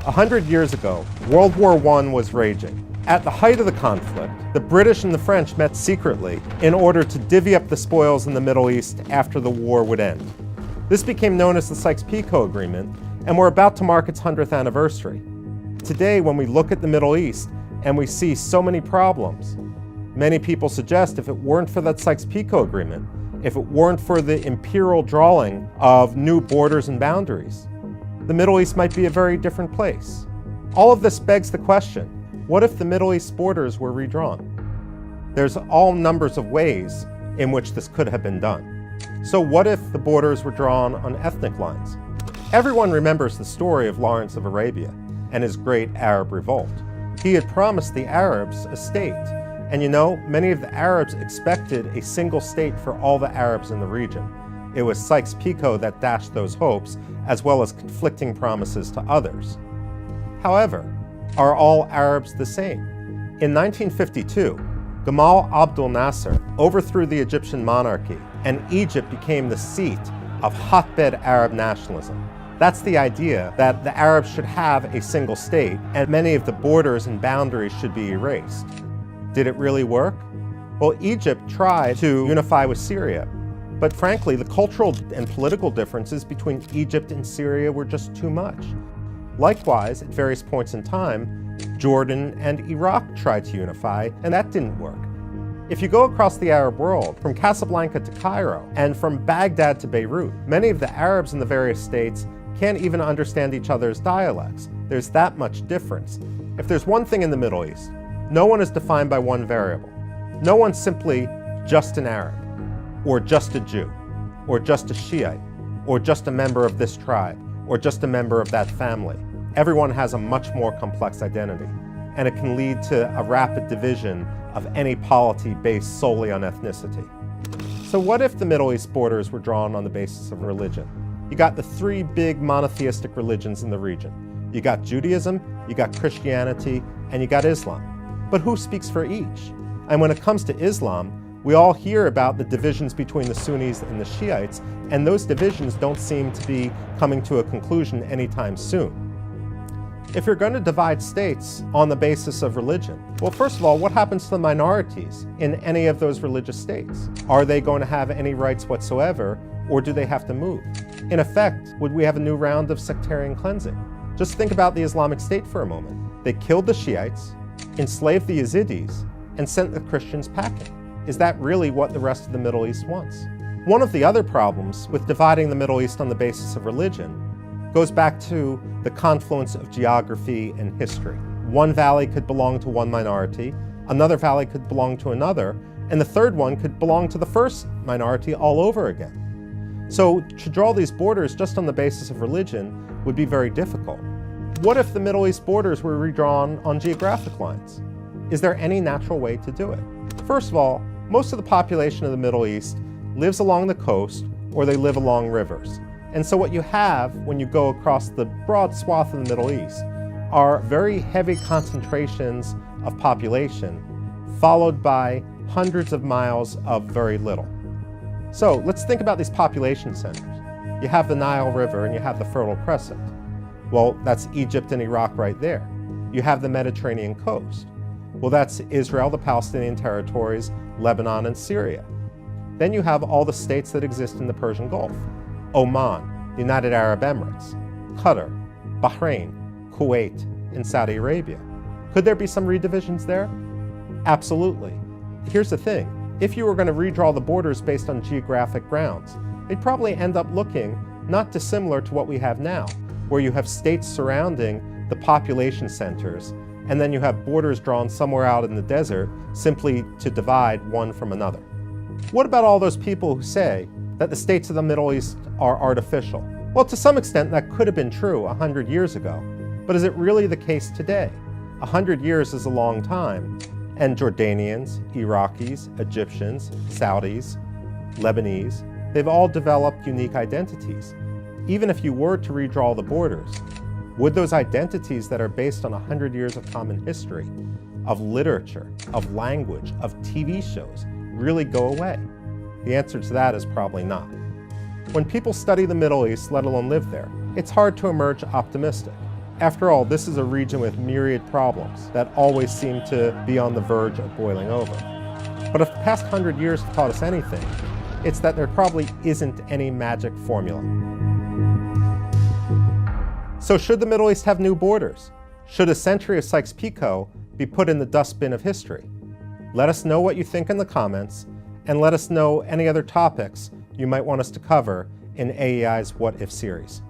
100 years ago, World War I was raging. At the height of the conflict, the British and the French met secretly in order to divvy up the spoils in the Middle East after the war would end. This became known as the Sykes-Picot Agreement, and we're about to mark its 100th anniversary. Today, when we look at the Middle East and we see so many problems, many people suggest if it weren't for that Sykes-Picot Agreement, if it weren't for the imperial drawing of new borders and boundaries, the Middle East might be a very different place. All of this begs the question, what if the Middle East borders were redrawn? There's all numbers of ways in which this could have been done. So what if the borders were drawn on ethnic lines? Everyone remembers the story of Lawrence of Arabia and his great Arab revolt. He had promised the Arabs a state. And you know, many of the Arabs expected a single state for all the Arabs in the region. It was Sykes-Picot that dashed those hopes, as well as conflicting promises to others. However, are all Arabs the same? In 1952, Gamal Abdel Nasser overthrew the Egyptian monarchy, and Egypt became the seat of hotbed Arab nationalism. That's the idea that the Arabs should have a single state, and many of the borders and boundaries should be erased. Did it really work? Well, Egypt tried to unify with Syria, but frankly, the cultural and political differences between Egypt and Syria were just too much. Likewise, at various points in time, Jordan and Iraq tried to unify, and that didn't work. If you go across the Arab world, from Casablanca to Cairo, and from Baghdad to Beirut, many of the Arabs in the various states can't even understand each other's dialects. There's that much difference. If there's one thing in the Middle East, no one is defined by one variable. No one's simply just an Arab, or just a Jew, or just a Shiite, or just a member of this tribe, or just a member of that family. Everyone has a much more complex identity, and it can lead to a rapid division of any polity based solely on ethnicity. So what if the Middle East borders were drawn on the basis of religion? You got the three big monotheistic religions in the region. You got Judaism, you got Christianity, and you got Islam. But who speaks for each? And when it comes to Islam, we all hear about the divisions between the Sunnis and the Shiites, and those divisions don't seem to be coming to a conclusion anytime soon. If you're going to divide states on the basis of religion, well, first of all, what happens to the minorities in any of those religious states? Are they going to have any rights whatsoever, or do they have to move? In effect, would we have a new round of sectarian cleansing? Just think about the Islamic State for a moment. They killed the Shiites, enslaved the Yazidis, and sent the Christians packing. Is that really what the rest of the Middle East wants? One of the other problems with dividing the Middle East on the basis of religion goes back to the confluence of geography and history. One valley could belong to one minority, another valley could belong to another, and the third one could belong to the first minority all over again. So to draw these borders just on the basis of religion would be very difficult. What if the Middle East borders were redrawn on geographic lines? Is there any natural way to do it? First of all, most of the population of the Middle East lives along the coast or they live along rivers. And so what you have when you go across the broad swath of the Middle East are very heavy concentrations of population, followed by hundreds of miles of very little. So let's think about these population centers. You have the Nile River and you have the Fertile Crescent. Well, that's Egypt and Iraq right there. You have the Mediterranean coast. Well, that's Israel, the Palestinian territories, Lebanon, and Syria. Then you have all the states that exist in the Persian Gulf. Oman, the United Arab Emirates, Qatar, Bahrain, Kuwait, and Saudi Arabia. Could there be some redivisions there? Absolutely. Here's the thing. If you were going to redraw the borders based on geographic grounds, they'd probably end up looking not dissimilar to what we have now, where you have states surrounding the population centers, and then you have borders drawn somewhere out in the desert simply to divide one from another. What about all those people who say that the states of the Middle East are artificial? Well, to some extent that could have been true 100 years ago, but is it really the case today? 100 years is a long time, and Jordanians, Iraqis, Egyptians, Saudis, Lebanese, they've all developed unique identities. Even if you were to redraw the borders, would those identities that are based on 100 years of common history, of literature, of language, of TV shows, really go away? The answer to that is probably not. When people study the Middle East, let alone live there, it's hard to emerge optimistic. After all, this is a region with myriad problems that always seem to be on the verge of boiling over. But if the past 100 years have taught us anything, it's that there probably isn't any magic formula. So should the Middle East have new borders? Should a century of Sykes-Picot be put in the dustbin of history? Let us know what you think in the comments, and let us know any other topics you might want us to cover in AEI's What If series.